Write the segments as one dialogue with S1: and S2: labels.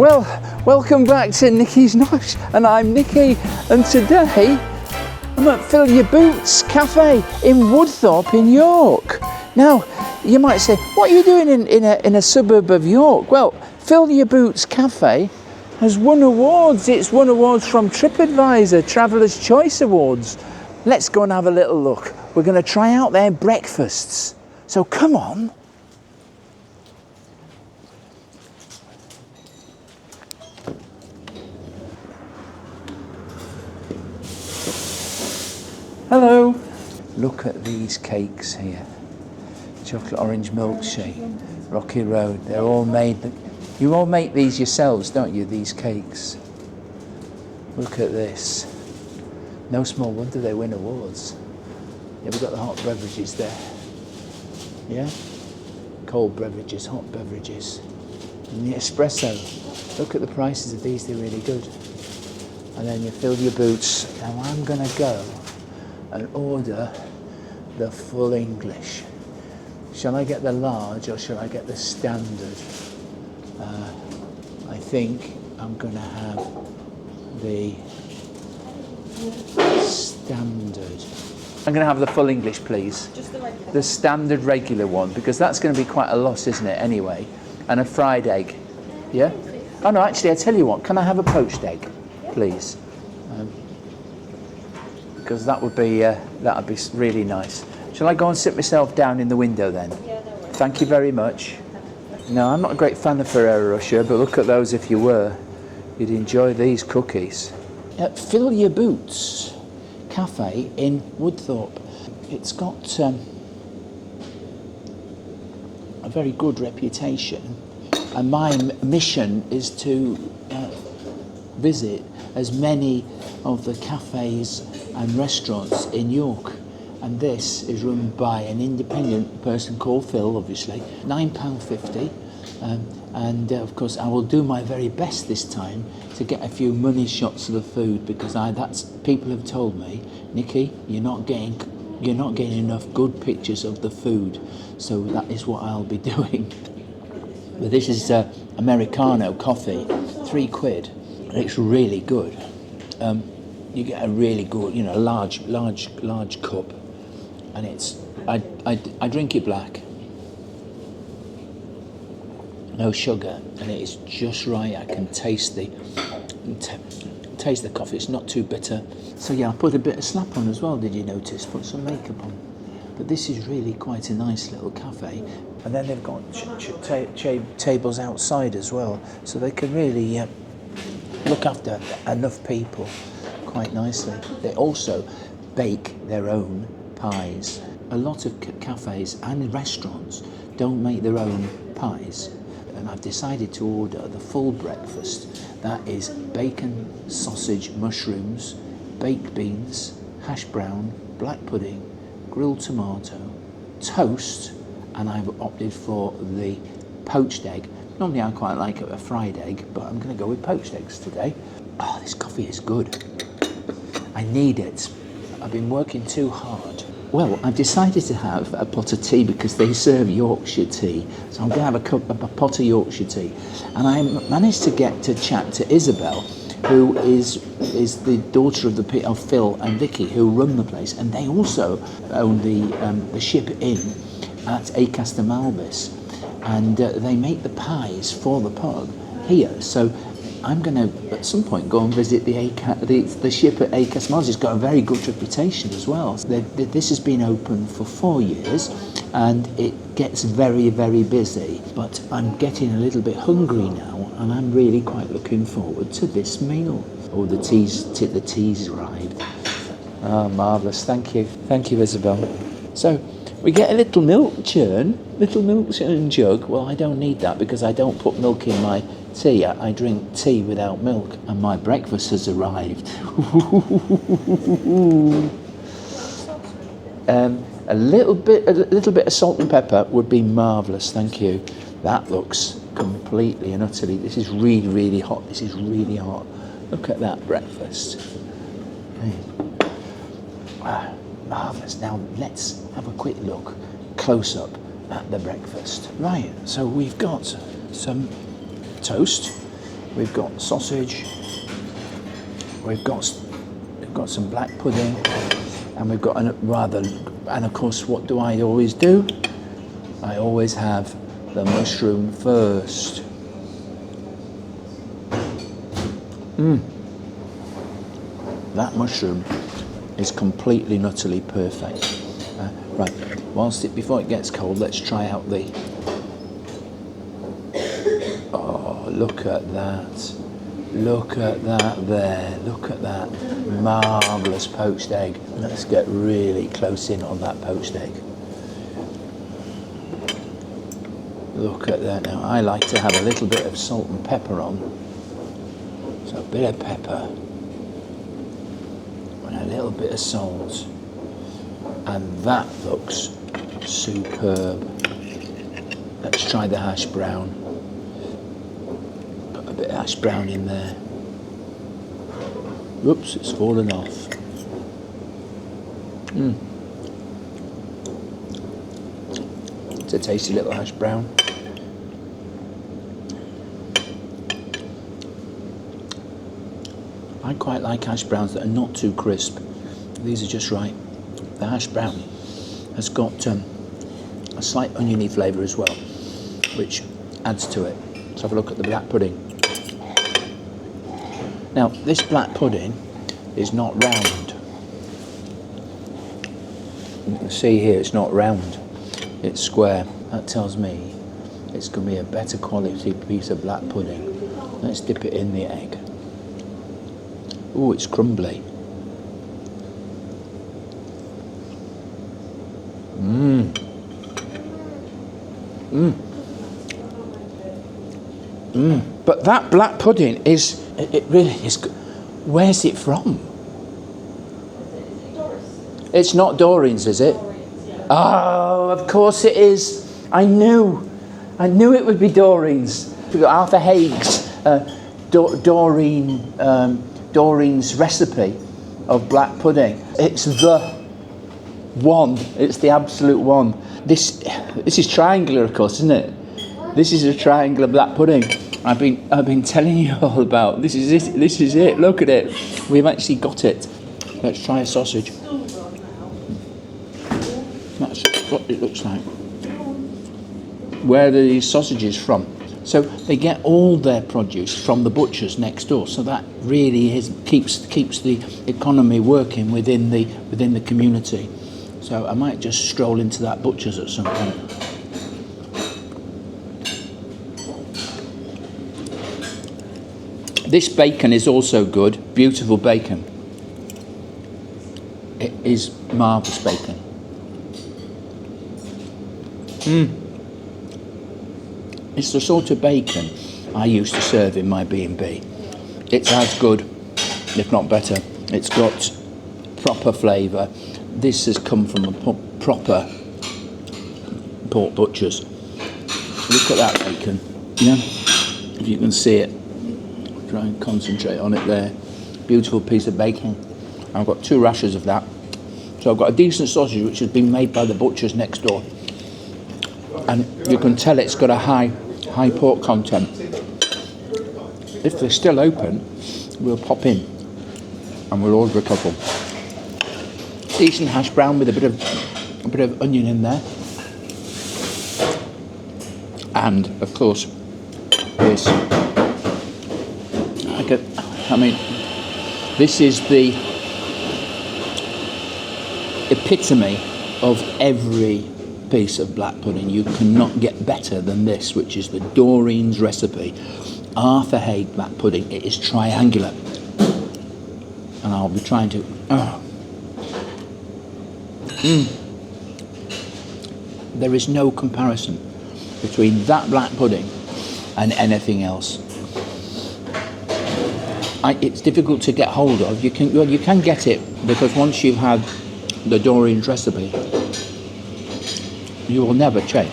S1: Well, welcome back to Nikki's Nosh, and I'm Nikki, and today I'm at Phill Ya Boots Cafe in Woodthorpe in York. Now, you might say, what are you doing in a suburb of York? Well, Phill Ya Boots Cafe has won awards. It's won awards from Tripadvisor, Traveller's Choice Awards. Let's go and have a little look. We're going to try out their breakfasts. So come on. Hello. Look at these cakes here. Chocolate orange milkshake, Rocky Road. They're all made. You all make these yourselves, don't you? These cakes. Look at this. No small wonder they win awards. Yeah, we've got the hot beverages there. Yeah? Cold beverages, hot beverages. And the espresso. Look at the prices of these, they're really good. And then you fill your boots. Now I'm gonna go and order the full English. Shall I get the large or shall I get the standard? I think I'm gonna have the standard. I'm gonna have the full English, please. Just the regular? The standard regular one, because that's gonna be quite a lot, isn't it, anyway? And a fried egg, yeah? Oh no, actually, I tell you what, can I have a poached egg, please? Because that would be really nice. Shall I go and sit myself down in the window then? Yeah, no worries. Thank you very much. No, I'm not a great fan of Ferrero Rocher, but look at those if you were. You'd enjoy these cookies. At Phill Ya Boots Cafe in Woodthorpe. It's got a very good reputation, and my mission is to visit as many of the cafes and restaurants in York, and this is run by an independent person called Phil, obviously. £9.50, and of course I will do my very best this time to get a few money shots of the food, because people have told me, Nikki, you're not getting enough good pictures of the food, so that is what I'll be doing. But this is Americano coffee, £3. It's really good. You get a really good, large cup, and I drink it black, no sugar, and it is just right. I can taste the coffee. It's not too bitter. So yeah, I put a bit of slap on as well. Did you notice? Put some makeup on. But this is really quite a nice little cafe, and then they've got tables outside as well, so they can really look after enough people quite nicely. They also bake their own pies. A lot of cafes and restaurants don't make their own pies, and I've decided to order the full breakfast. That is bacon, sausage, mushrooms, baked beans, hash brown, black pudding, grilled tomato, toast, and I've opted for the poached egg. Normally I quite like a fried egg, but I'm going to go with poached eggs today. Oh, this coffee is good. I need it. I've been working too hard. Well, I've decided to have a pot of tea because they serve Yorkshire tea. So I'm going to have a pot of Yorkshire tea. And I managed to get to chat to Isabel, who is the daughter of Phil and Vicky, who run the place. And they also own the Ship Inn at Acaster Malvis. And they make the pies for the pub here. So I'm going to, at some point, go and visit the ship at Acaster Malvis. It's got a very good reputation as well. This has been open for 4 years, and it gets very, very busy. But I'm getting a little bit hungry now, and I'm really quite looking forward to this meal. Oh, the tea's arrived. Oh, marvellous. Thank you, Isabel. So we get a little milk churn jug. Well, I don't need that because I don't put milk in my tea. I drink tea without milk, and my breakfast has arrived. A little bit of salt and pepper would be marvellous. Thank you. That looks completely and utterly. This is really, really hot. This is really hot. Look at that breakfast. Marvellous. Now let's have a quick look close up at the breakfast. Right, so we've got some toast, we've got sausage, we've got some black pudding, and we've got and of course, what do I always do? I always have the mushroom first. That mushroom is completely and utterly perfect. Right, before it gets cold, let's try out the... Oh, look at that. Look at that there. Look at that marvellous poached egg. Let's get really close in on that poached egg. Look at that now. I like to have a little bit of salt and pepper on. So a bit of pepper and a little bit of salt. And that looks superb. Let's try the hash brown. Put a bit of hash brown in there. Whoops, it's fallen off. It's a tasty little hash brown. I quite like hash browns that are not too crisp. These are just right. The hash brown has got a slight oniony flavour as well, which adds to it. Let's have a look at the black pudding. Now, this black pudding is not round. You can see here it's not round, it's square. That tells me it's going to be a better quality piece of black pudding. Let's dip it in the egg. Oh, it's crumbly. But that black pudding is, it really is good. Where's it from? It's not Doreen's, is it? Oh, of course it is. I knew it would be Doreen's. Arthur Haig's Doreen's recipe of black pudding. It's the one. It's the absolute one. This is triangular, of course, isn't it? This is a triangular black pudding. I've been telling you all about. This is it. This is it. Look at it. We've actually got it. Let's try a sausage. That's what it looks like. Where are these sausages from? So they get all their produce from the butchers next door. So that really keeps the economy working within the community. So I might just stroll into that butcher's at some point. This bacon is also good. Beautiful bacon. It is marvellous bacon. It's the sort of bacon I used to serve in my B&B. It's as good, if not better. It's got proper flavour. This has come from a proper pork butcher's. Look at that bacon. Yeah, if you can see it. Try and concentrate on it there. Beautiful piece of bacon. I've got 2 rashers of that. So I've got a decent sausage which has been made by the butchers next door. And you can tell it's got a high pork content. If they're still open, we'll pop in and we'll order a couple. Decent hash brown with a bit of onion in there. And of course this. I mean, this is the epitome of every piece of black pudding. You cannot get better than this, which is the Doreen's recipe. Arthur Haig black pudding. It is triangular. And I'll be trying to... There is no comparison between that black pudding and anything else. It's difficult to get hold of. You can get it because once you've had the Doreen's recipe, you will never change.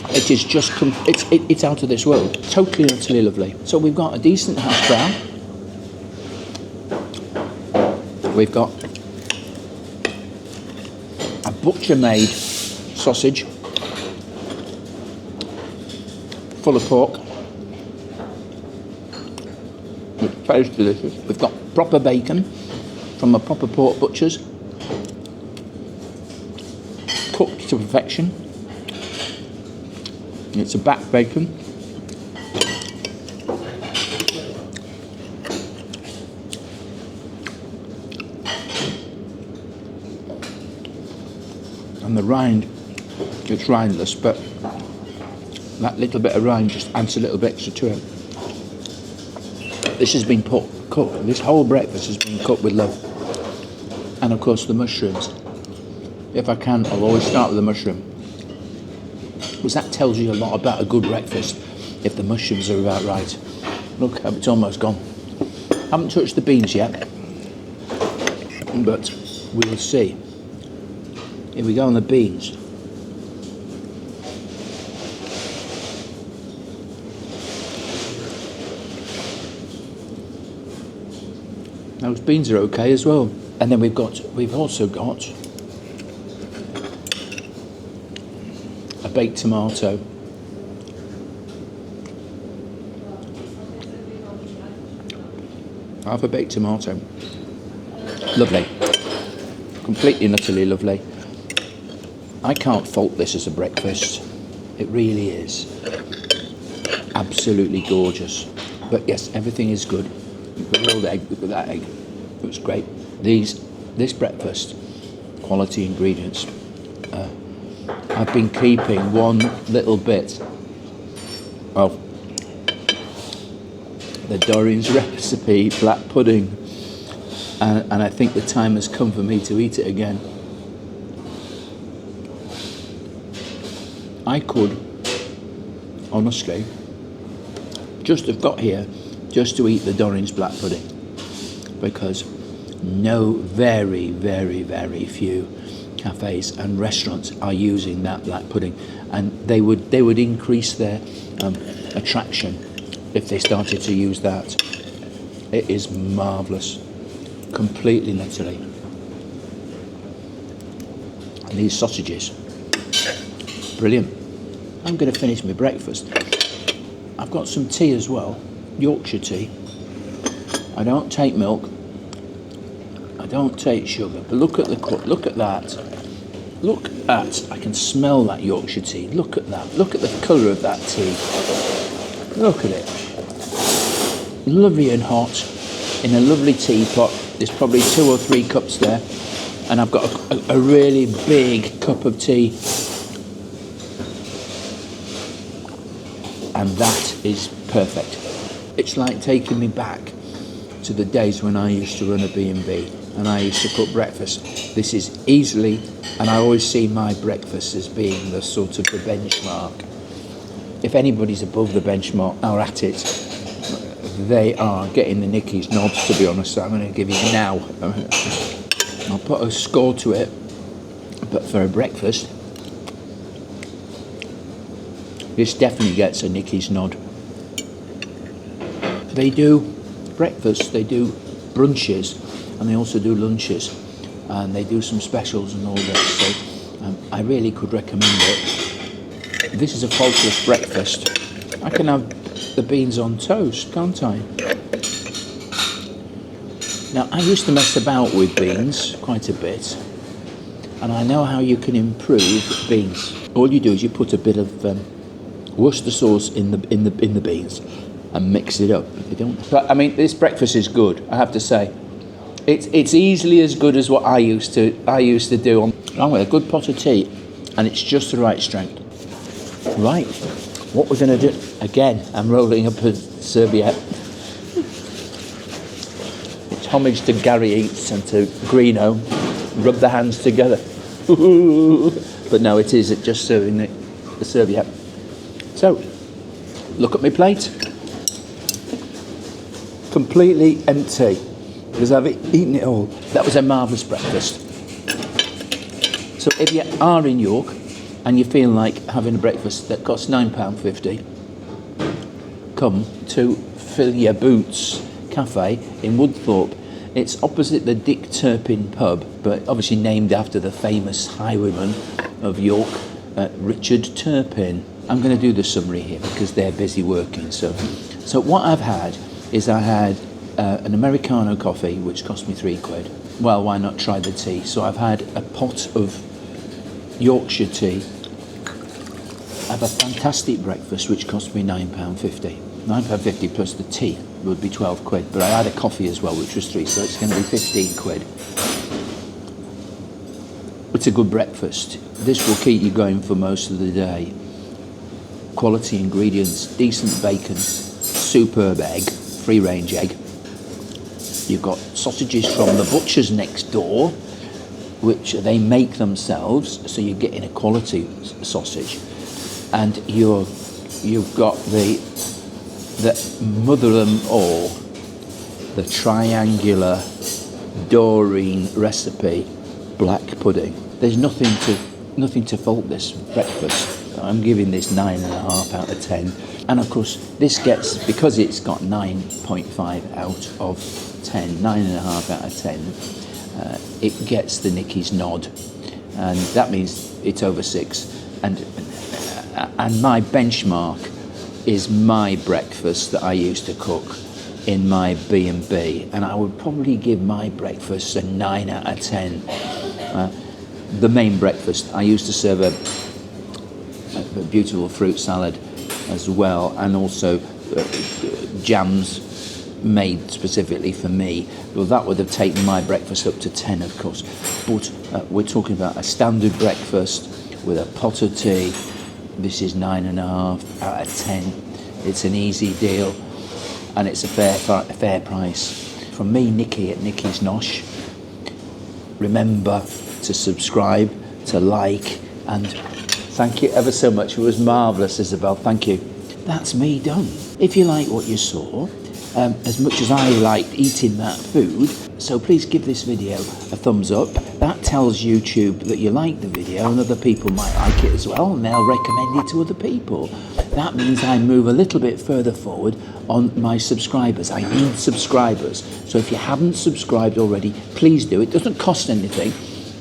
S1: It is just it's out of this world. Totally and utterly lovely. So we've got a decent hash brown. We've got a butcher-made sausage full of pork. That is delicious. We've got proper bacon from a proper pork butcher's, cooked to perfection. It's a back bacon. And the rind, it's rindless, but that little bit of rind just adds a little bit extra to it. This has been cooked, this whole breakfast has been cooked with love. And of course the mushrooms. If I can, I'll always start with the mushroom. Because that tells you a lot about a good breakfast, if the mushrooms are about right. Look, it's almost gone. Haven't touched the beans yet, but we'll see. Here we go on the beans. Those beans are okay as well. And then we've also got a baked tomato. Half a baked tomato. Lovely. Completely and utterly lovely. I can't fault this as a breakfast. It really is. Absolutely gorgeous. But yes, everything is good. The rolled egg, look at that egg. It was great. This breakfast, quality ingredients. I've been keeping one little bit of the Doreen's recipe black pudding, and I think the time has come for me to eat it again. I could, honestly, just have got here just to eat the Doreen's black pudding, because very, very, very few cafes and restaurants are using that black pudding, and they would increase their attraction if they started to use that. It is marvellous, completely and utterly. And these sausages, brilliant. I'm going to finish my breakfast. I've got some tea as well, Yorkshire tea. I don't take milk, I don't take sugar, but look at the cut, look at that. Look at, I can smell that Yorkshire tea. Look at that, look at the colour of that tea. Look at it. Lovely and hot, in a lovely teapot. There's probably 2 or 3 cups there, and I've got a really big cup of tea. And that is perfect. It's like taking me back to the days when I used to run a B&B and I used to cook breakfast. This is easily, and I always see my breakfast as being the sort of the benchmark. If anybody's above the benchmark or at it, they are getting the Nikki's nods, to be honest. So I'm going to give you now. I'll put a score to it, but for a breakfast, this definitely gets a Nikki's nod. They do breakfast, they do brunches, and they also do lunches, and they do some specials and all this. So I really could recommend it. This is a faultless breakfast. I can have the beans on toast, can't I? Now, I used to mess about with beans quite a bit, and I know how you can improve beans. All you do is you put a bit of Worcester sauce in the beans and mix it up. You don't. But I mean, this breakfast is good, I have to say. It's easily as good as what I used to do along with a good pot of tea, and it's just the right strength. Right, what we're going to do again? I'm rolling up a serviette. It's homage to Gary Eats and to Greeno. Rub the hands together. But no, it is just serving the serviette. So, look at my plate. Completely empty, because I've eaten it all. That was a marvellous breakfast. So if you are in York and you feel like having a breakfast that costs £9.50, come to Phill Ya Boots Cafe in Woodthorpe. It's opposite the Dick Turpin pub, but obviously named after the famous highwayman of York, Richard Turpin. I'm going to do the summary here because they're busy working. So what I've had is I had an Americano coffee, which cost me £3. Well, why not try the tea? So I've had a pot of Yorkshire tea. I have a fantastic breakfast, which cost me £9.50. £9.50 plus the tea would be £12. But I had a coffee as well, which was £3, so it's going to be £15. It's a good breakfast. This will keep you going for most of the day. Quality ingredients, decent bacon, superb egg, free-range egg. You've got sausages from the butcher's next door, which they make themselves, so you're getting a quality sausage. And you've got the mother of them all, the triangular Doreen recipe black pudding. There's nothing to fault this breakfast. I'm giving this 9.5 out of 10. And of course, this gets, because it's got 9.5 out of 10, 9.5 out of 10, it gets the Nikki's nod. And that means it's over 6. And my benchmark is my breakfast that I used to cook in my B&B. And I would probably give my breakfast a 9 out of 10. The main breakfast, I used to serve a beautiful fruit salad as well, and also jams made specifically for me. Well, that would have taken my breakfast up to 10, of course. But we're talking about a standard breakfast with a pot of tea. This is 9.5 out of 10. It's an easy deal, and it's a fair price. From me, Nikki at Nikki's Nosh. Remember to subscribe, to like, and thank you ever so much. It was marvellous, Isabel. Thank you. That's me done. If you like what you saw, as much as I liked eating that food, so please give this video a thumbs up. That tells YouTube that you like the video, and other people might like it as well, and they'll recommend it to other people. That means I move a little bit further forward on my subscribers. I need subscribers. So if you haven't subscribed already, please do. It doesn't cost anything.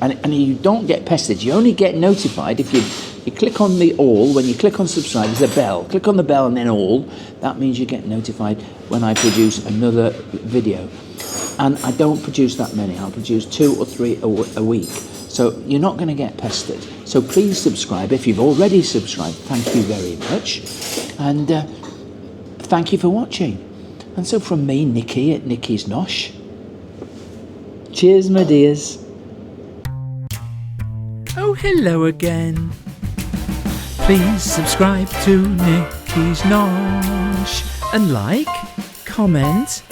S1: And you don't get pestered. You only get notified if you click on the all. When you click on subscribe, there's a bell. Click on the bell and then all. That means you get notified when I produce another video. And I don't produce that many. I'll produce 2 or 3 a week. So you're not going to get pestered. So please subscribe. If you've already subscribed, thank you very much. And thank you for watching. And so from me, Nikki at Nikki's Nosh. Cheers, my dears.
S2: Oh, hello again. Please subscribe to Nikki's Nosh and like, comment